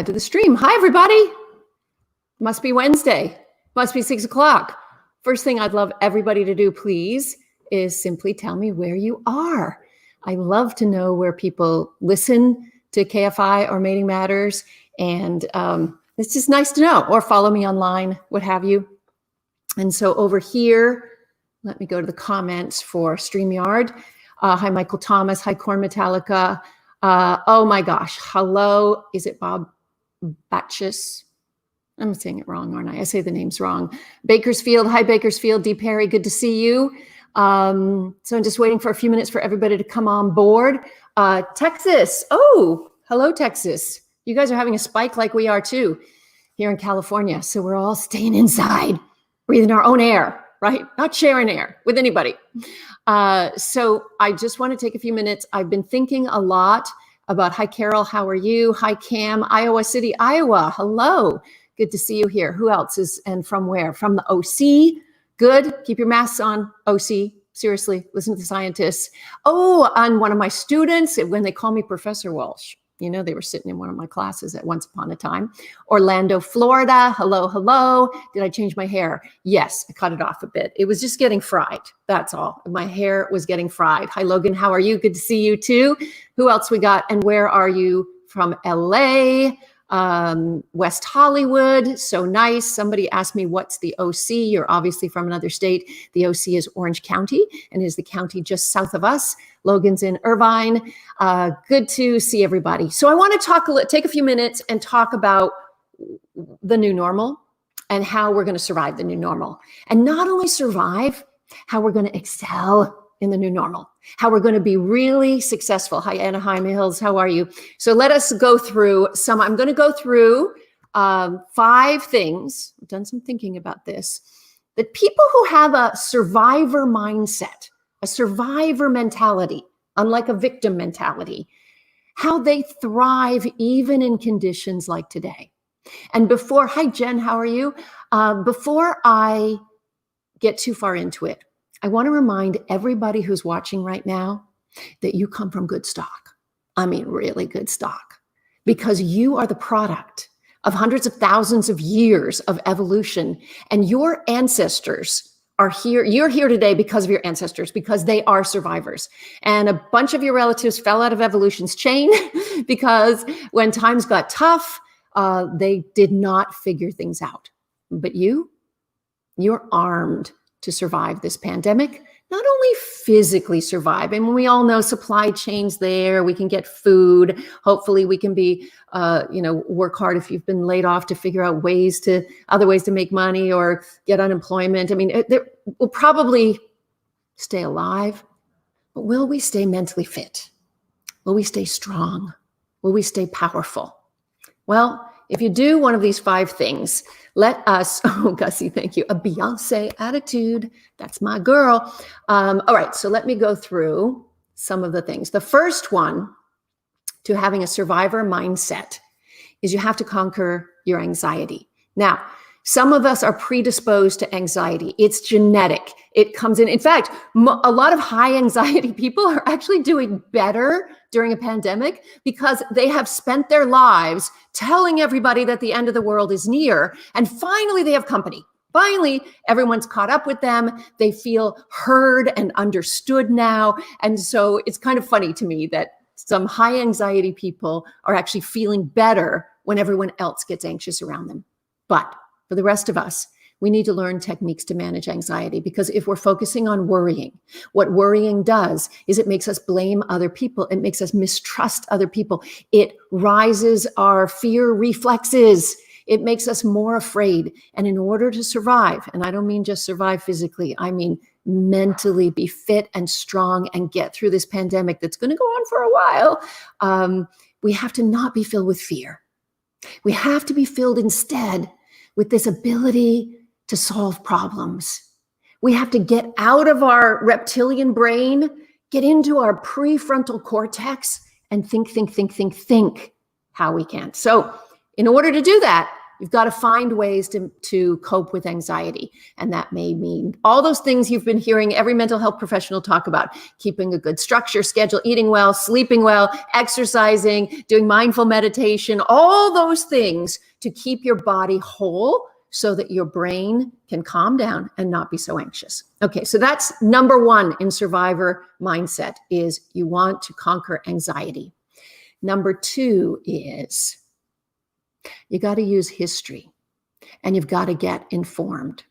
add to the stream. Hi, everybody. Must be Wednesday. Must be 6 o'clock. First thing I'd love everybody to do, please, is simply tell me where you are. I love to know where people listen to KFI or Mating Matters. And it's just nice to know, or follow me online, what have you. And so over here, let me go to the comments for StreamYard. Hi, Michael Thomas. Hi, Corn Metallica. Oh my gosh. Hello. Is it Bob Batchis? I'm saying it wrong, aren't I? I say the names wrong. Bakersfield. Hi, Bakersfield. D. Perry. Good to see you. So I'm just waiting for a few minutes for everybody to come on board. Texas. Oh, hello, Texas. You guys are having a spike like we are too here in California. So we're all staying inside, breathing our own air, right? Not sharing air with anybody. So I just want to take a few minutes. I've been thinking a lot about, hi, Carol, how are you? Hi, Cam, Iowa City, Iowa. Hello. Good to see you here. Who else is, and from where? From the OC. Good. Keep your masks on, OC. Seriously, listen to the scientists. Oh, and one of my students, when they call me Professor Walsh, you know, they were sitting in one of my classes at once upon a time. Orlando, Florida. Hello, hello. Did I change my hair? Yes, I cut it off a bit. It was just getting fried. That's all. My hair was getting fried. Hi, Logan. How are you? Good to see you too. Who else we got? And where are you? From LA, West Hollywood. So nice. Somebody asked me, what's the OC? You're obviously from another state. The OC is Orange County and is the county just south of us. Logan's in Irvine. Good to see everybody. So I want to take a few minutes and talk about the new normal and how we're going to survive the new normal. And not only survive, how we're going to excel in the new normal, how we're going to be really successful. Hi, Anaheim Hills. How are you? So let us go through I'm going to go through 5 things. I've done some thinking about this, that people who have a survivor mindset, a survivor mentality, unlike a victim mentality, how they thrive even in conditions like today. And hi, Jen, how are you? Before I get too far into it, I want to remind everybody who's watching right now that you come from good stock. I mean, really good stock, because you are the product of hundreds of thousands of years of evolution, and your ancestors are here. You're here today because of your ancestors, because they are survivors. And a bunch of your relatives fell out of evolution's chain because when times got tough, they did not figure things out. But you're armed to survive this pandemic, not only physically survive, and we all know supply chains there, we can get food. Hopefully we can be, work hard if you've been laid off to figure out other ways to make money or get unemployment. I mean, we'll probably stay alive, but will we stay mentally fit? Will we stay strong? Will we stay powerful? Well, if you do one of these 5 things, let us, oh, Gussie, thank you, a Beyonce attitude. That's my girl. All right, so let me go through some of the things. The first one to having a survivor mindset is you have to conquer your anxiety. Now, some of us are predisposed to anxiety. It's genetic. It comes in. In fact, a lot of high anxiety people are actually doing better during a pandemic because they have spent their lives telling everybody that the end of the world is near. And finally, they have company. Finally, everyone's caught up with them. They feel heard and understood now. And so it's kind of funny to me that some high anxiety people are actually feeling better when everyone else gets anxious around them. But for the rest of us, we need to learn techniques to manage anxiety, because if we're focusing on worrying, what worrying does is it makes us blame other people. It makes us mistrust other people. It rises our fear reflexes. It makes us more afraid. And in order to survive, and I don't mean just survive physically, I mean mentally be fit and strong and get through this pandemic that's going to go on for a while, we have to not be filled with fear. We have to be filled instead with this ability to solve problems. We have to get out of our reptilian brain, get into our prefrontal cortex, and think how we can. So in order to do that, You've got to find ways to cope with anxiety. And that may mean all those things you've been hearing every mental health professional talk about: keeping a good structure, schedule, eating well, sleeping well, exercising, doing mindful meditation, all those things to keep your body whole so that your brain can calm down and not be so anxious. Okay, so that's number one in survivor mindset, is you want to conquer anxiety. Number two is you got to use history, and you've got to get informed.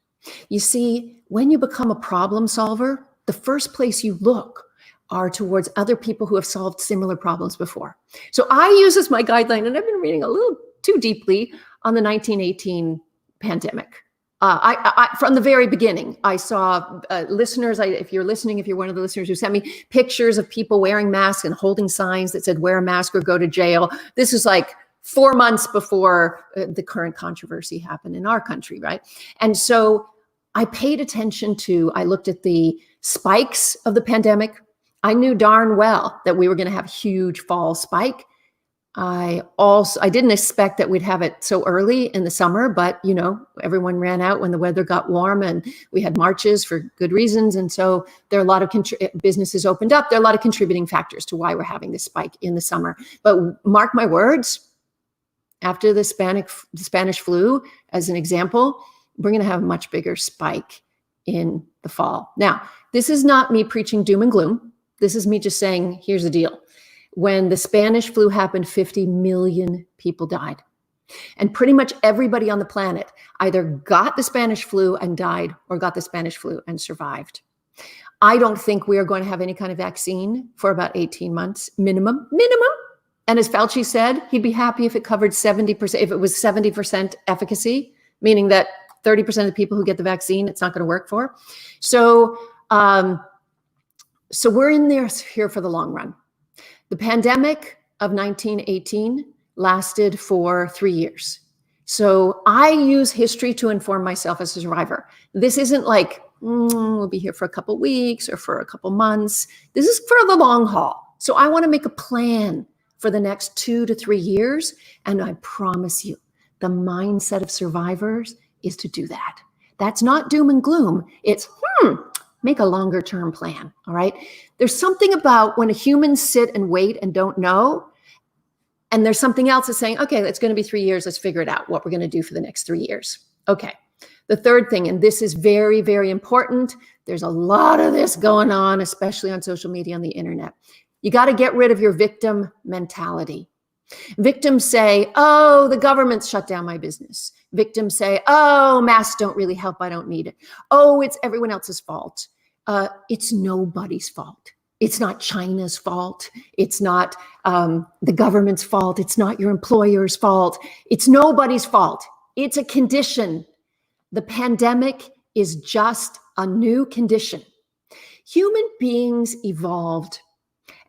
You see, when you become a problem solver, the first place you look are towards other people who have solved similar problems before. So I use as my guideline, and I've been reading a little too deeply on the 1918 pandemic. I from the very beginning, I saw listeners, if you're listening, if you're one of the listeners who sent me pictures of people wearing masks and holding signs that said, wear a mask or go to jail. This is like 4 months before the current controversy happened in our country, right? And so I paid attention I looked at the spikes of the pandemic. I knew darn well that we were going to have a huge fall spike. I didn't expect that we'd have it so early in the summer, but everyone ran out when the weather got warm, and we had marches for good reasons. And so there are a lot of businesses opened up. There are a lot of contributing factors to why we're having this spike in the summer. But mark my words, after the Spanish flu, as an example, we're going to have a much bigger spike in the fall. Now, this is not me preaching doom and gloom. This is me just saying, here's the deal. When the Spanish flu happened, 50 million people died. And pretty much everybody on the planet either got the Spanish flu and died, or got the Spanish flu and survived. I don't think we are going to have any kind of vaccine for about 18 months, minimum. And as Fauci said, he'd be happy if it covered 70%, if it was 70% efficacy, meaning that 30% of the people who get the vaccine, it's not going to work for. So we're in here for the long run. The pandemic of 1918 lasted for 3 years. So I use history to inform myself as a survivor. This isn't like, we'll be here for a couple weeks or for a couple months. This is for the long haul. So I want to make a plan for the next 2 to 3 years. And I promise you, the mindset of survivors is to do that. That's not doom and gloom. It's, make a longer term plan, all right? There's something about when humans sit and wait and don't know, and there's something else that's saying, okay, it's going to be 3 years. Let's figure it out, what we're going to do for the next 3 years. Okay. The third thing, and this is very, very important. There's a lot of this going on, especially on social media, on the internet. You got to get rid of your victim mentality. Victims say, oh, the government's shut down my business. Victims say, oh, masks don't really help. I don't need it. Oh, it's everyone else's fault. It's nobody's fault. It's not China's fault. It's not the government's fault. It's not your employer's fault. It's nobody's fault. It's a condition. The pandemic is just a new condition. Human beings evolved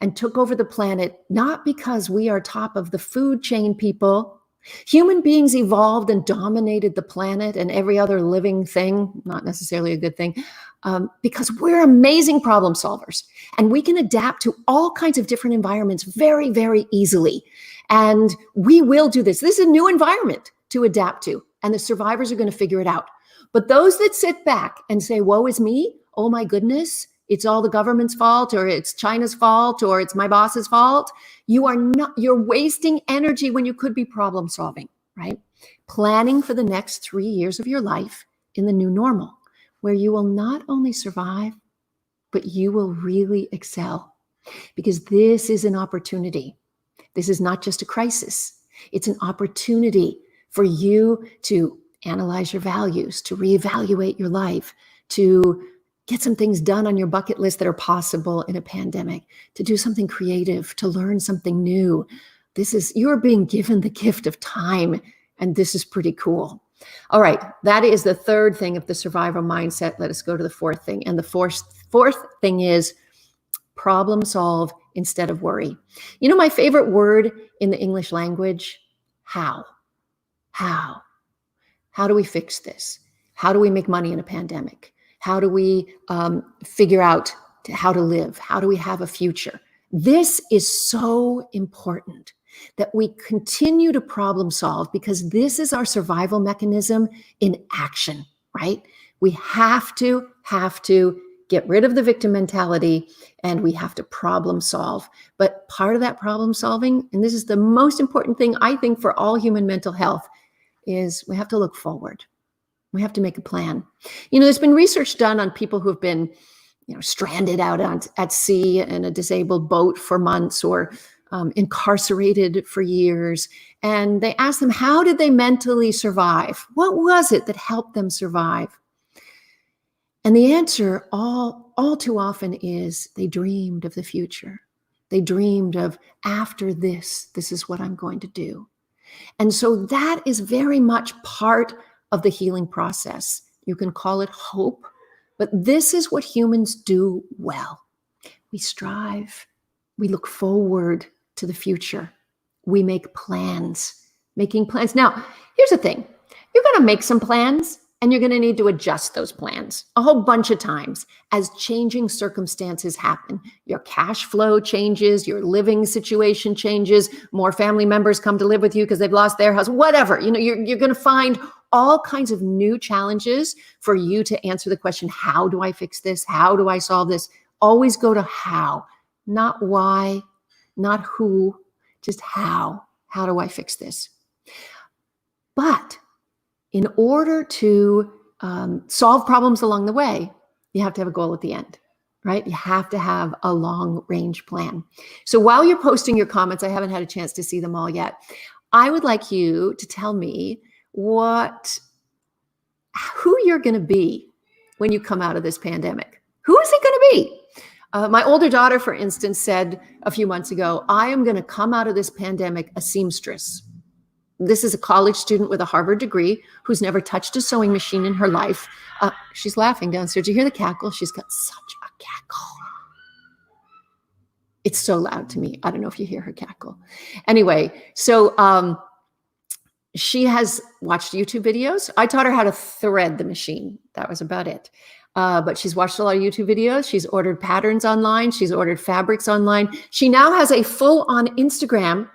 and took over the planet not because we are top of the food chain, people. Human beings evolved and dominated the planet and every other living thing, not necessarily a good thing, because we're amazing problem solvers. And we can adapt to all kinds of different environments very, very easily. And we will do this. This is a new environment to adapt to. And the survivors are going to figure it out. But those that sit back and say, woe is me, oh my goodness, it's all the government's fault, or it's China's fault, or it's my boss's fault. You're wasting energy when you could be problem solving, right? Planning for the next 3 years of your life in the new normal, where you will not only survive, but you will really excel. Because this is an opportunity. This is not just a crisis. It's an opportunity for you to analyze your values, to reevaluate your life, to get some things done on your bucket list that are possible in a pandemic, to do something creative, to learn something new. You're being given the gift of time, and this is pretty cool. All right, that is the third thing of the survival mindset. Let us go to the fourth thing. And the fourth thing is problem solve instead of worry. You know, my favorite word in the English language, how. How do we fix this? How do we make money in a pandemic? How do we figure out how to live? How do we have a future? This is so important. that we continue to problem solve, because this is our survival mechanism in action, right? We have to get rid of the victim mentality, and we have to problem solve. But part of that problem solving, and this is the most important thing I think for all human mental health, is we have to look forward. We have to make a plan. There's been research done on people who've been, stranded out at sea in a disabled boat for months, or incarcerated for years. And they asked them, how did they mentally survive? What was it that helped them survive? And the answer all too often is they dreamed of the future. They dreamed of, after this is what I'm going to do. And so that is very much part of the healing process. You can call it hope, but this is what humans do well. We strive. We look forward to the future. We make plans. Making plans. Now, here's the thing. You're going to make some plans, and you're going to need to adjust those plans a whole bunch of times as changing circumstances happen. Your cash flow changes, your living situation changes, more family members come to live with you because they've lost their house, whatever. You're going to find all kinds of new challenges for you to answer the question, how do I fix this? How do I solve this? Always go to how, not why, not who, just how. How do I fix this? But in order to solve problems along the way, you have to have a goal at the end, right? You have to have a long-range plan. So while you're posting your comments, I haven't had a chance to see them all yet. I would like you to tell me who you're going to be when you come out of this pandemic. Who is it going to be? My older daughter, for instance, said a few months ago, I am going to come out of this pandemic a seamstress. This is a college student with a Harvard degree who's never touched a sewing machine in her life. She's laughing downstairs. Do you hear the cackle? She's got such a cackle. It's so loud to me. I don't know if you hear her cackle. Anyway, so she has watched YouTube videos. I taught her how to thread the machine. That was about it. But she's watched a lot of YouTube videos. She's ordered patterns online. She's ordered fabrics online. She now has a full-on Instagram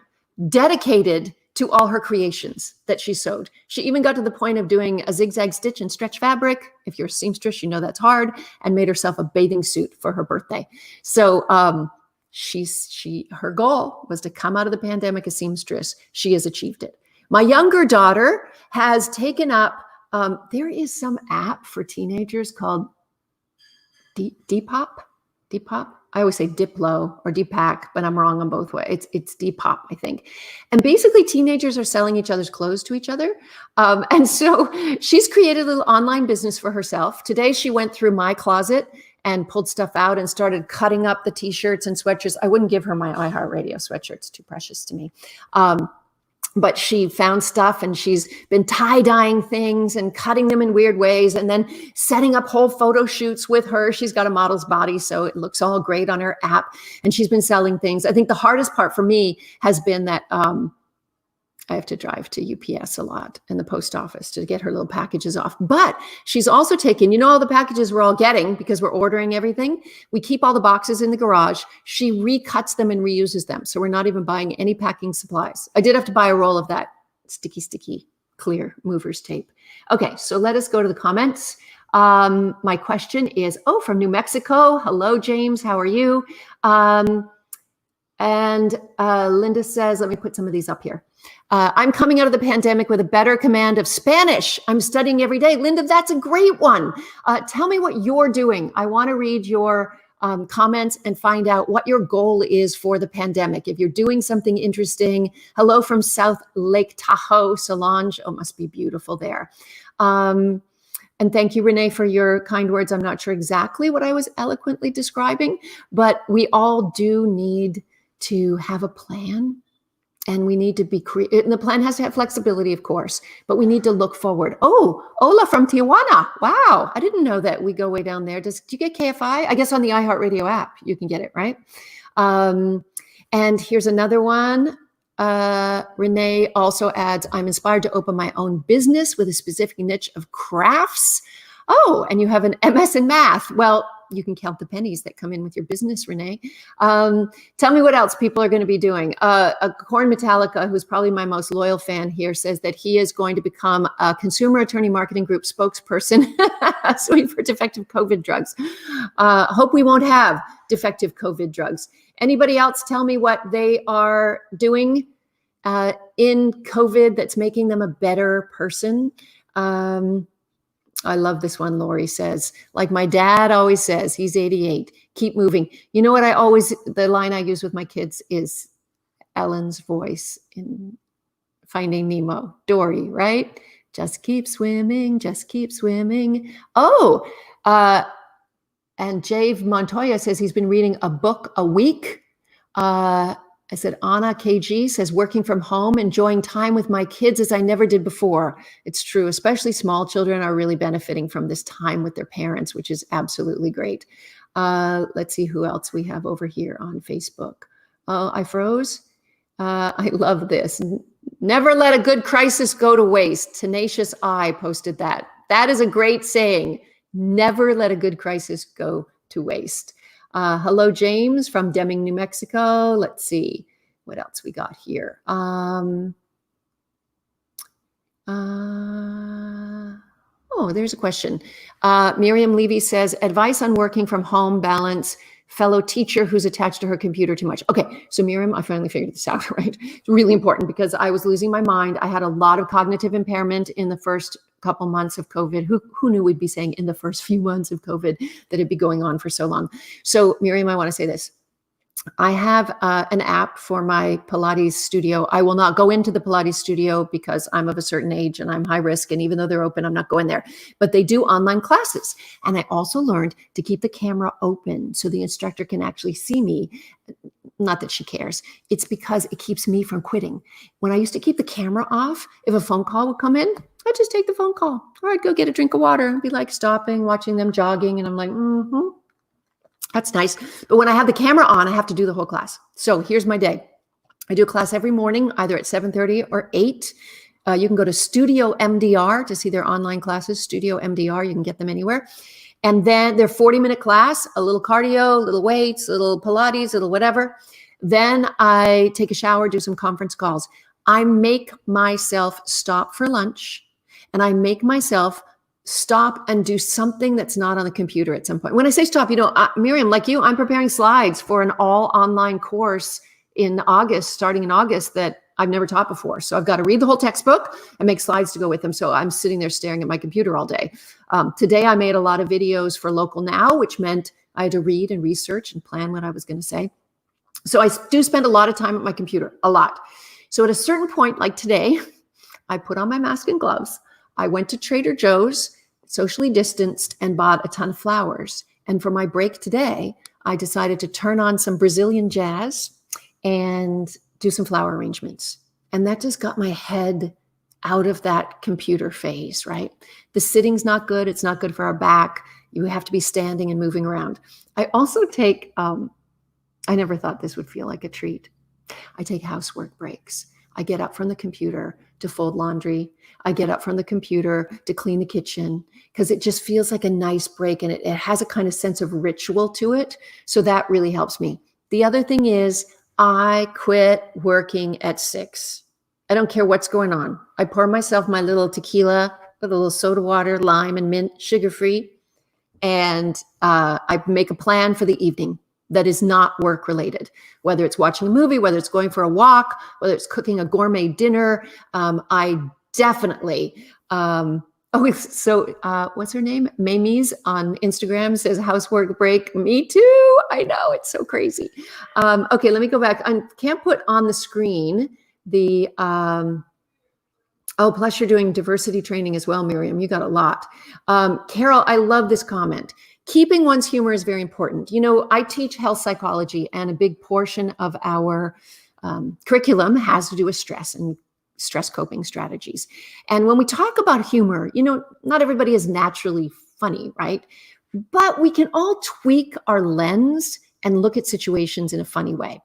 dedicated to all her creations that she sewed. She even got to the point of doing a zigzag stitch and stretch fabric. If you're a seamstress, you know that's hard, and made herself a bathing suit for her birthday. So her goal was to come out of the pandemic a seamstress. She has achieved it. My younger daughter has taken up, there is some app for teenagers called Depop. I always say Diplo or Deepak, but I'm wrong on both ways. It's Depop, I think. And basically teenagers are selling each other's clothes to each other. And so she's created a little online business for herself. Today she went through my closet and pulled stuff out and started cutting up the t-shirts and sweatshirts. I wouldn't give her my iHeartRadio sweatshirts, too precious to me. But she found stuff, and she's been tie-dyeing things and cutting them in weird ways, and then setting up whole photo shoots with her. She's got a model's body, so it looks all great on her app, and she's been selling things. I think the hardest part for me has been that I have to drive to UPS a lot and the post office to get her little packages off. But she's also taken, all the packages we're all getting because we're ordering everything. We keep all the boxes in the garage. She recuts them and reuses them. So we're not even buying any packing supplies. I did have to buy a roll of that sticky, clear movers tape. Okay, so let us go to the comments. My question is, from New Mexico. Hello, James. How are you? And Linda says, let me put some of these up here. I'm coming out of the pandemic with a better command of Spanish. I'm studying every day. Linda, that's a great one. Tell me what you're doing. I want to read your comments and find out what your goal is for the pandemic. If you're doing something interesting. Hello from South Lake Tahoe, Solange. Oh, must be beautiful there. And thank you, Renee, for your kind words. I'm not sure exactly what I was eloquently describing, but we all do need to have a plan. And we need to be creative. And the plan has to have flexibility, of course, but we need to look forward. Oh, Ola from Tijuana. Wow. I didn't know that we go way down there. Do you get KFI? I guess on the iHeartRadio app, you can get it, right? And here's another one. Renee also adds, I'm inspired to open my own business with a specific niche of crafts. Oh, and you have an MS in math. Well, you can count the pennies that come in with your business, Renee. Tell me what else people are going to be doing. Corn Metallica, who's probably my most loyal fan here, says that he is going to become a Consumer Attorney Marketing Group spokesperson suing for defective COVID drugs. Hope we won't have defective COVID drugs. Anybody else tell me what they are doing in COVID that's making them a better person? I love this one. Lori says, like my dad always says, he's 88, keep moving. You know what the line I use with my kids is Ellen's voice in Finding Nemo, Dory, right? Just keep swimming, just keep swimming. Oh, and Jave Montoya says he's been reading a book a week. I said, Anna KG says, working from home, enjoying time with my kids as I never did before. It's true, especially small children are really benefiting from this time with their parents, which is absolutely great. Let's see who else we have over here on Facebook. Oh, I froze. I love this. Never let a good crisis go to waste. Tenacious Eye posted that. That is a great saying. Never let a good crisis go to waste. Hello, James from Deming, New Mexico. Let's see what else we got here. Oh, there's a question. Miriam Levy says, advice on working from home balance, fellow teacher who's attached to her computer too much. Okay, so Miriam, I finally figured this out, right? It's really important because I was losing my mind. I had a lot of cognitive impairment in the first couple months of COVID. Who knew we'd be saying in the first few months of COVID that it'd be going on for so long? So Miriam, I want to say this. I have an app for my Pilates studio. I will not go into the Pilates studio because I'm of a certain age and I'm high risk. And even though they're open, I'm not going there. But they do online classes. And I also learned to keep the camera open so the instructor can actually see me. Not that she cares. It's because it keeps me from quitting. When I used to keep the camera off, if a phone call would come in, I'd just take the phone call. Or I'd go get a drink of water and be like stopping, watching them jogging. And I'm like, that's nice. But when I have the camera on, I have to do the whole class. So here's my day. I do a class every morning, either at 7:30 or 8. You can go to Studio MDR to see their online classes. Studio MDR, you can get them anywhere. And then they're 40-minute class, a little cardio, a little weights, a little Pilates, a little whatever. Then I take a shower, do some conference calls. I make myself stop for lunch, and I make myself stop and do something that's not on the computer at some point. When I say stop, Miriam, like you, I'm preparing slides for an all online course in August, starting in August, that I've never taught before. So I've got to read the whole textbook and make slides to go with them. So I'm sitting there staring at my computer all day. Today, I made a lot of videos for Local Now, which meant I had to read and research and plan what I was going to say. So I do spend a lot of time at my computer, a lot. So at a certain point, like today, I put on my mask and gloves. I went to Trader Joe's, socially distanced, and bought a ton of flowers. And for my break today, I decided to turn on some Brazilian jazz and do some flower arrangements. And that just got my head out of that computer phase, right? The sitting's not good. It's not good for our back. You have to be standing and moving around. I also take, I never thought this would feel like a treat. I take housework breaks. I get up from the computer to fold laundry. I get up from the computer to clean the kitchen because it just feels like a nice break, and it has a kind of sense of ritual to it. So that really helps me. The other thing is I quit working at 6. I don't care what's going on. I pour myself my little tequila with a little soda water, lime and mint, sugar-free. And I make a plan for the evening that is not work related, whether it's watching a movie, whether it's going for a walk, whether it's cooking a gourmet dinner. I definitely, what's her name? Mamie's on Instagram says housework break. Me too. I know, it's so crazy. Okay, let me go back. I can't put on the screen the, plus you're doing diversity training as well, Miriam. You got a lot. Carol, I love this comment. Keeping one's humor is very important. You know, I teach health psychology, and a big portion of our curriculum has to do with stress and stress coping strategies. And when we talk about humor, you know, not everybody is naturally funny, right? But we can all tweak our lens and look at situations in a funny way.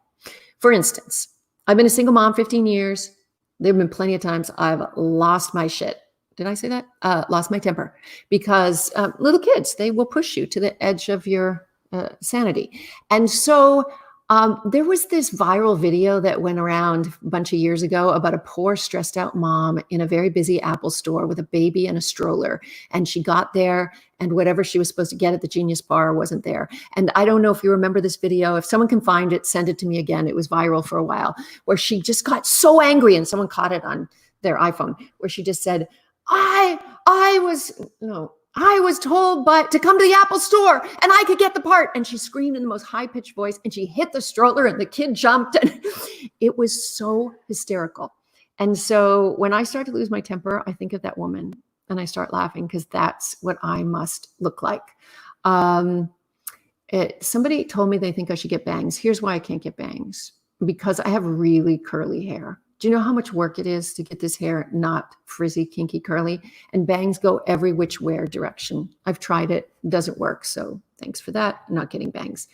For instance, I've been a single mom 15 years. There have been plenty of times I've lost my shit. Did I say that? Lost my temper because little kids, they will push you to the edge of your sanity. And so there was this viral video that went around a bunch of years ago about a poor, stressed out mom in a very busy Apple store with a baby and a stroller. And she got there and whatever she was supposed to get at the Genius Bar wasn't there. And I don't know if you remember this video. If someone can find it, send it to me again. It was viral for a while, where she just got so angry and someone caught it on their iPhone, where she just said, I was told to come to the Apple store and I could get the part. And she screamed in the most high-pitched voice and she hit the stroller and the kid jumped. And it was so hysterical. And so when I start to lose my temper, I think of that woman and I start laughing because that's what I must look like. Somebody told me they think I should get bangs. Here's why I can't get bangs. Because I have really curly hair. Do you know how much work it is to get this hair not frizzy, kinky, curly? And bangs go every which way direction. I've tried it. It doesn't work. So thanks for that. I'm not getting bangs.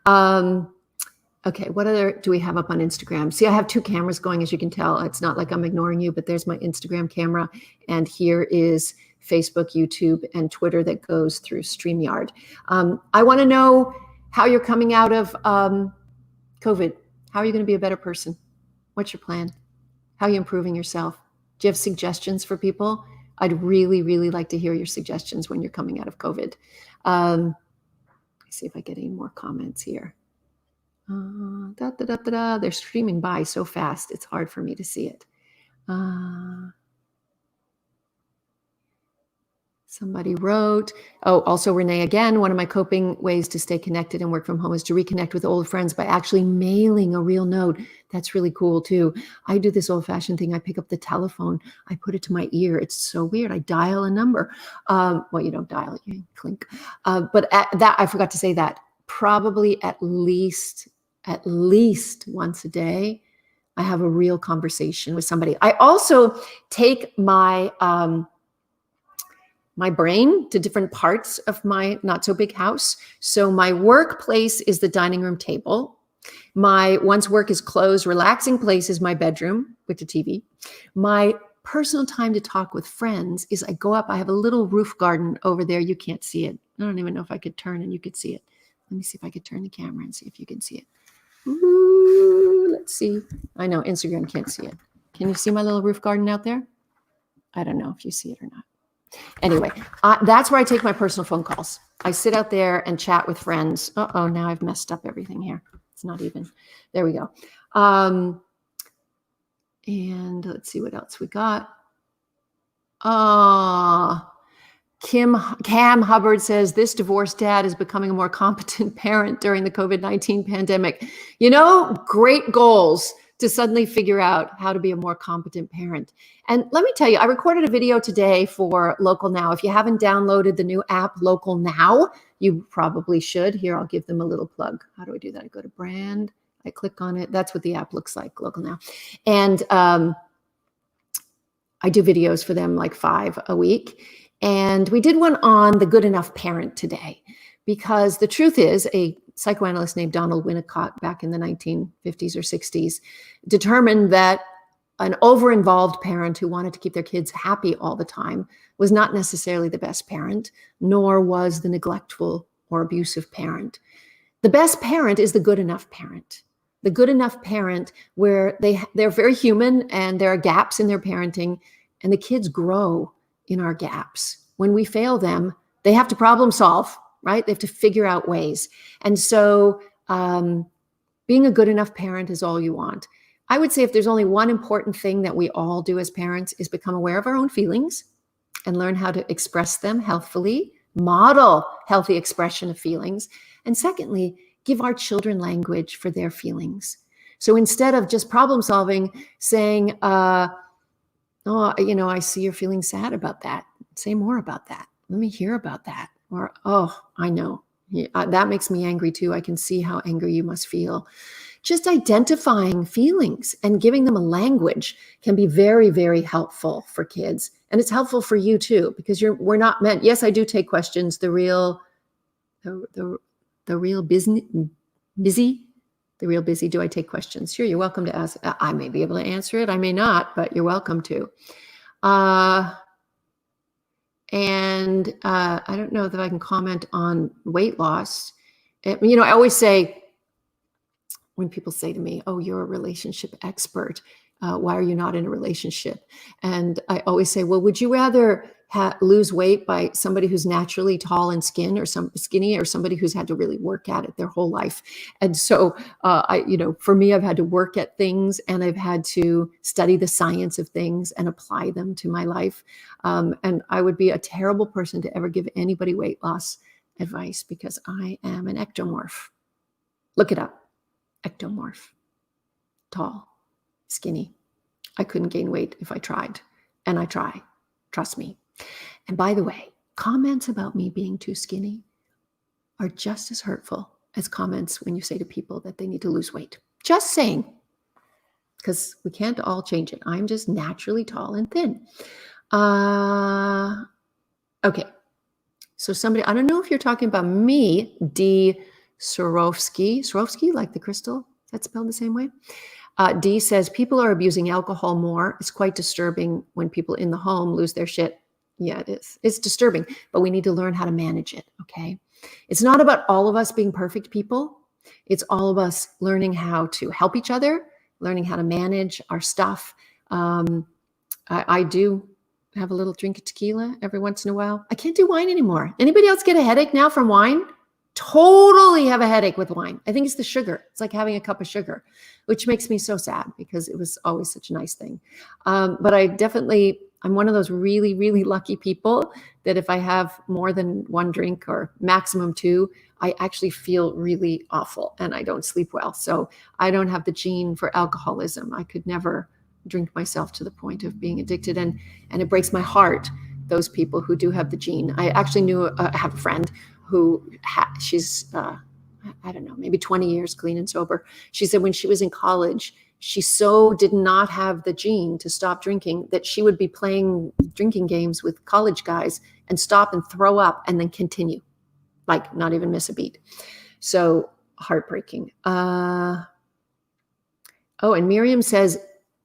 Okay, what other do we have up on Instagram? See, I have two cameras going, as you can tell. It's not like I'm ignoring you, but there's my Instagram camera. And here is Facebook, YouTube, and Twitter that goes through StreamYard. I want to know how you're coming out of COVID. How are you going to be a better person? What's your plan? How are you improving yourself? Do you have suggestions for people? I'd really, really like to hear your suggestions when you're coming out of COVID. Let's see if I get any more comments here. They're streaming by so fast, it's hard for me to see it. Somebody wrote, also Renee, again, one of my coping ways to stay connected and work from home is to reconnect with old friends by actually mailing a real note. That's really cool too. I do this old-fashioned thing. I pick up the telephone, I put it to my ear. It's so weird. I dial a number. Well, you don't dial it, you clink. But I forgot to say that. Probably at least once a day, I have a real conversation with somebody. I also take my brain to different parts of my not so big house. So my workplace is the dining room table. My once work is closed, relaxing place is my bedroom with the TV. My personal time to talk with friends is I go up, I have a little roof garden over there. You can't see it. I don't even know if I could turn and you could see it. Let me see if I could turn the camera and see if you can see it. Ooh, let's see. I know Instagram can't see it. Can you see my little roof garden out there? I don't know if you see it or not. Anyway, that's where I take my personal phone calls. I sit out there and chat with friends. Uh-oh, now I've messed up everything here. It's not even. There we go. And let's see what else we got. Cam Hubbard says, this divorced dad is becoming a more competent parent during the COVID-19 pandemic. You know, great goals to suddenly figure out how to be a more competent parent. And let me tell you, I recorded a video today for Local Now. If you haven't downloaded the new app, Local Now, you probably should. Here, I'll give them a little plug. How do I do that? I go to brand, I click on it. That's what the app looks like, Local Now. And I do videos for them, like 5 a week. And we did one on the good enough parent today, because the truth is a psychoanalyst named Donald Winnicott back in the 1950s or 60s determined that an over-involved parent who wanted to keep their kids happy all the time was not necessarily the best parent, nor was the neglectful or abusive parent. The best parent is the good enough parent. The good enough parent where they're very human and there are gaps in their parenting and the kids grow in our gaps. When we fail them, they have to problem solve, right? They have to figure out ways. And so being a good enough parent is all you want. I would say if there's only one important thing that we all do as parents is become aware of our own feelings and learn how to express them healthfully, model healthy expression of feelings. And secondly, give our children language for their feelings. So instead of just problem solving, saying, I see you're feeling sad about that. Say more about that. Let me hear about that. Or, I know. That makes me angry too. I can see how angry you must feel. Just identifying feelings and giving them a language can be very, very helpful for kids. And it's helpful for you too, because we're not meant. Yes, I do take questions. The real busy. Do I take questions? Sure, you're welcome to ask. I may be able to answer it. I may not, but you're welcome to. And I don't know that I can comment on weight loss. I always say, when people say to me, oh, you're a relationship expert, why are you not in a relationship? And I always say, well, would you rather lose weight by somebody who's naturally tall and skinny, or somebody who's had to really work at it their whole life? And so for me, I've had to work at things, and I've had to study the science of things and apply them to my life. And I would be a terrible person to ever give anybody weight loss advice, because I am an ectomorph. Look it up. Ectomorph. Tall, skinny. I couldn't gain weight if I tried. And I try. Trust me. And by the way, comments about me being too skinny are just as hurtful as comments when you say to people that they need to lose weight. Just saying. Because we can't all change it. I'm just naturally tall and thin. Okay. So somebody, I don't know if you're talking about me, D. Swarovski, like the crystal. That's spelled the same way. D says, people are abusing alcohol more. It's quite disturbing when people in the home lose their shit. Yeah, it is. It's disturbing, but we need to learn how to manage it, okay? It's not about all of us being perfect people. It's all of us learning how to help each other, learning how to manage our stuff. I do have a little drink of tequila every once in a while. I can't do wine anymore. Anybody else get a headache now from wine? Totally have a headache with wine. I think it's the sugar. It's like having a cup of sugar, which makes me so sad, because it was always such a nice thing. But I'm one of those really, really lucky people that if I have more than one drink, or maximum two, I actually feel really awful and I don't sleep well. So I don't have the gene for alcoholism. I could never drink myself to the point of being addicted. And it breaks my heart, those people who do have the gene. I actually I have a friend who she's, I don't know, maybe 20 years clean and sober. She said when she was in college, she so did not have the gene to stop drinking that she would be playing drinking games with college guys and stop and throw up and then continue, like not even miss a beat. So heartbreaking. Oh, and Miriam says,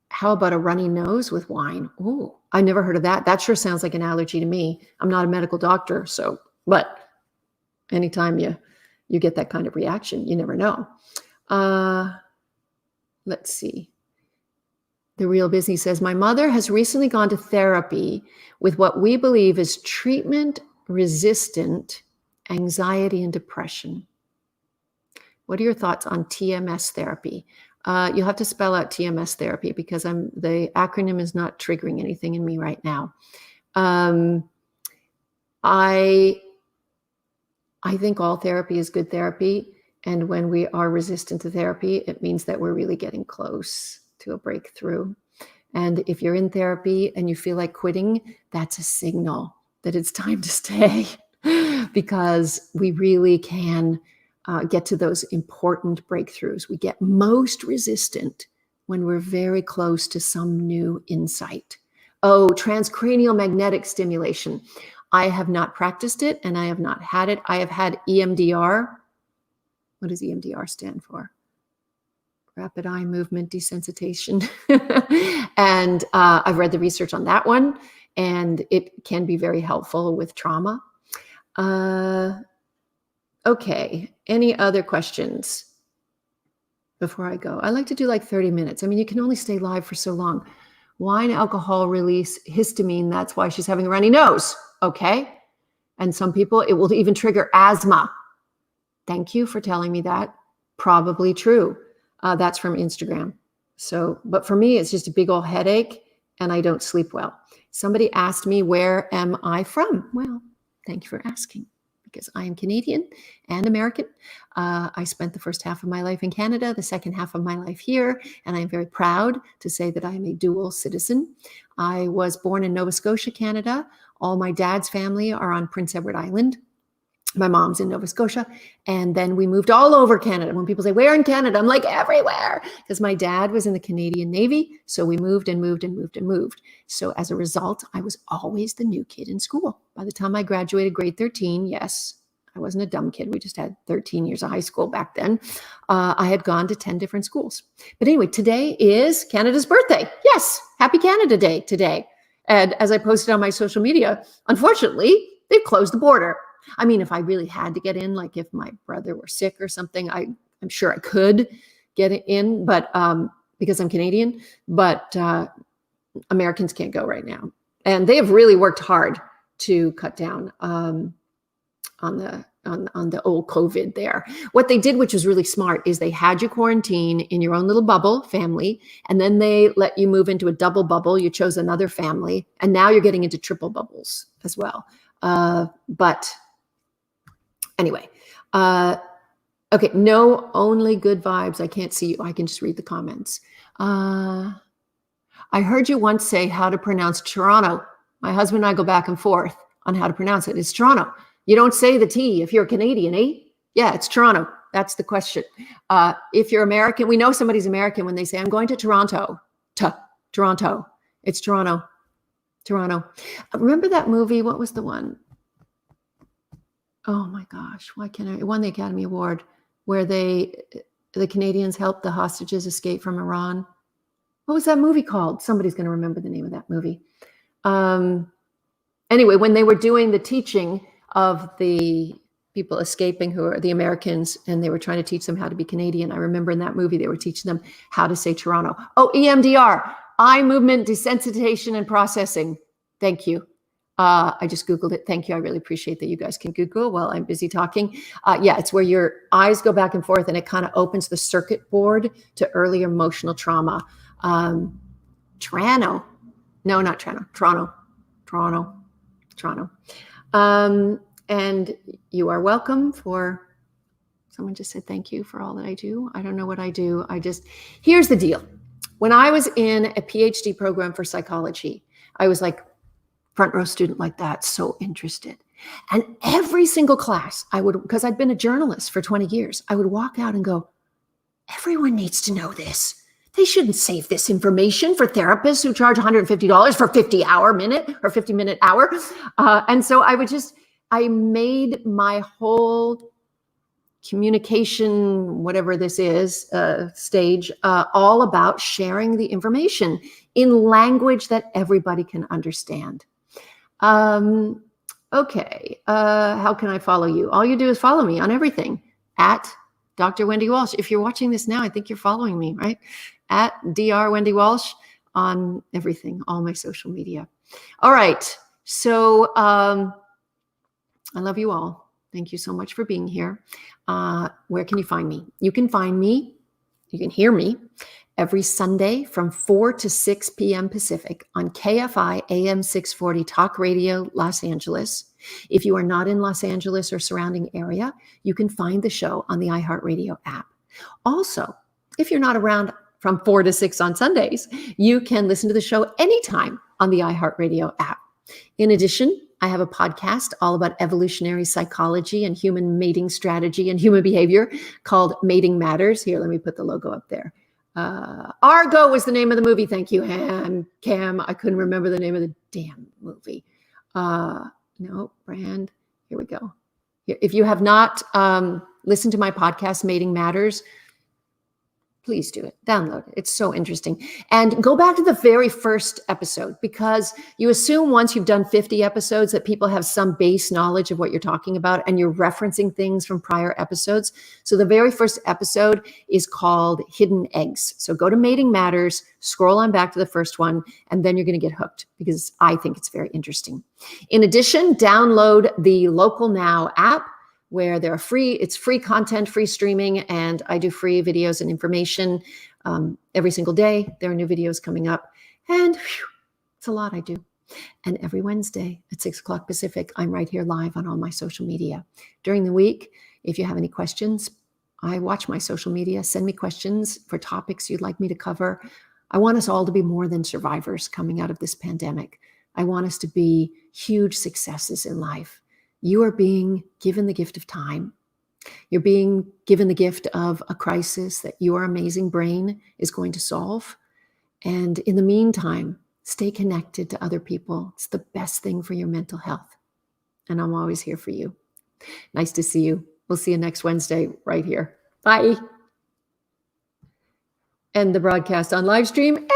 how about a runny nose with wine? Oh, I never heard of that. That sure sounds like an allergy to me. I'm not a medical doctor, but anytime you get that kind of reaction, you never know. Let's see. The Real Busy says, my mother has recently gone to therapy with what we believe is treatment-resistant anxiety and depression. What are your thoughts on TMS therapy? You'll have to spell out TMS therapy, because the acronym is not triggering anything in me right now. I think all therapy is good therapy. And when we are resistant to therapy, it means that we're really getting close to a breakthrough. And if you're in therapy and you feel like quitting, that's a signal that it's time to stay, because we really can get to those important breakthroughs. We get most resistant when we're very close to some new insight. Oh, transcranial magnetic stimulation. I have not practiced it and I have not had it. I have had EMDR. What does EMDR stand for? Rapid eye movement desensitization. And I've read the research on that one, and it can be very helpful with trauma. Okay, any other questions before I go? I like to do like 30 minutes. I mean, you can only stay live for so long. Wine, alcohol release histamine. That's why she's having a runny nose. Okay. And some people, it will even trigger asthma. Thank you for telling me that. Probably true. That's from Instagram. So, but for me, it's just a big old headache and I don't sleep well. Somebody asked me, where am I from? Well, thank you for asking, because I am Canadian and American. I spent the first half of my life in Canada, the second half of my life here, and I'm very proud to say that I am a dual citizen. I was born in Nova Scotia, Canada. All my dad's family are on Prince Edward Island. My mom's in Nova Scotia. And then we moved all over Canada. When people say, where in Canada? I'm like, everywhere. Because my dad was in the Canadian Navy. So we moved and moved and moved and moved. So as a result, I was always the new kid in school. By the time I graduated grade 13, yes, I wasn't a dumb kid. We just had 13 years of high school back then. I had gone to 10 different schools. But anyway, today is Canada's birthday. Yes, happy Canada Day today. And as I posted on my social media, unfortunately, they've closed the border. I mean, if I really had to get in, like if my brother were sick or something, I'm sure I could get in, but because I'm Canadian, but Americans can't go right now. And they have really worked hard to cut down on the old COVID there. What they did, which was really smart, is they had you quarantine in your own little bubble, family, and then they let you move into a double bubble. You chose another family, and now you're getting into triple bubbles as well. But anyway, okay, no, only good vibes. I can't see you. I can just read the comments. I heard you once say how to pronounce Toronto. My husband and I go back and forth on how to pronounce it. It's Toronto. You don't say the T if you're Canadian, eh? Yeah, it's Toronto. That's the question. If you're American, we know somebody's American when they say, I'm going to Toronto. Toronto. It's Toronto. Toronto. Remember that movie? What was the one? Oh my gosh. Why can't I? It won the Academy Award where the Canadians helped the hostages escape from Iran. What was that movie called? Somebody's going to remember the name of that movie. Anyway, when they were doing the teaching of the people escaping who are the Americans, and they were trying to teach them how to be Canadian. I remember in that movie, they were teaching them how to say Toronto. Oh, EMDR, eye movement desensitization and processing. Thank you. I just Googled it. Thank you. I really appreciate that you guys can Google while I'm busy talking. Yeah, it's where your eyes go back and forth and it kind of opens the circuit board to early emotional trauma. Toronto. No, not Toronto. Toronto. And you are welcome for, someone just said thank you for all that I do. I don't know what I do. Here's the deal. When I was in a PhD program for psychology, I was like front row student like that, so interested. And every single class because I'd been a journalist for 20 years, I would walk out and go, everyone needs to know this. They shouldn't save this information for therapists who charge $150 for 50-minute hour. And so I made my whole communication, whatever this is, stage, all about sharing the information in language that everybody can understand. Okay, how can I follow you? All you do is follow me on everything at Dr. Wendy Walsh. If you're watching this now, I think you're following me, right? At Dr. Wendy Walsh on everything, all my social media. All right. So I love you all. Thank you so much for being here. Where can you find me? You can find me, you can hear me every Sunday from 4 to 6 p.m. Pacific on KFI AM 640 Talk Radio, Los Angeles. If you are not in Los Angeles or surrounding area, you can find the show on the iHeartRadio app. Also, if you're not around from 4 to 6 on Sundays, you can listen to the show anytime on the iHeartRadio app. In addition, I have a podcast all about evolutionary psychology and human mating strategy and human behavior called Mating Matters. Here, let me put the logo up there. Argo was the name of the movie. Thank you, Cam. I couldn't remember the name of the damn movie. No, brand. Here we go. If you have not listened to my podcast, Mating Matters, please do it. Download it. It's so interesting. And go back to the very first episode, because you assume once you've done 50 episodes that people have some base knowledge of what you're talking about and you're referencing things from prior episodes. So the very first episode is called Hidden Eggs. So go to Mating Matters, scroll on back to the first one, and then you're going to get hooked because I think it's very interesting. In addition, download the Local Now app, where it's free content, free streaming, and I do free videos and information every single day. There are new videos coming up, and it's a lot I do. And every Wednesday at 6 o'clock Pacific, I'm right here live on all my social media. During the week, if you have any questions, I watch my social media. Send me questions for topics you'd like me to cover. I want us all to be more than survivors coming out of this pandemic. I want us to be huge successes in life. You are being given the gift of time. You're being given the gift of a crisis that your amazing brain is going to solve. And in the meantime, stay connected to other people. It's the best thing for your mental health. And I'm always here for you. Nice to see you. We'll see you next Wednesday right here. Bye. End the broadcast on live stream.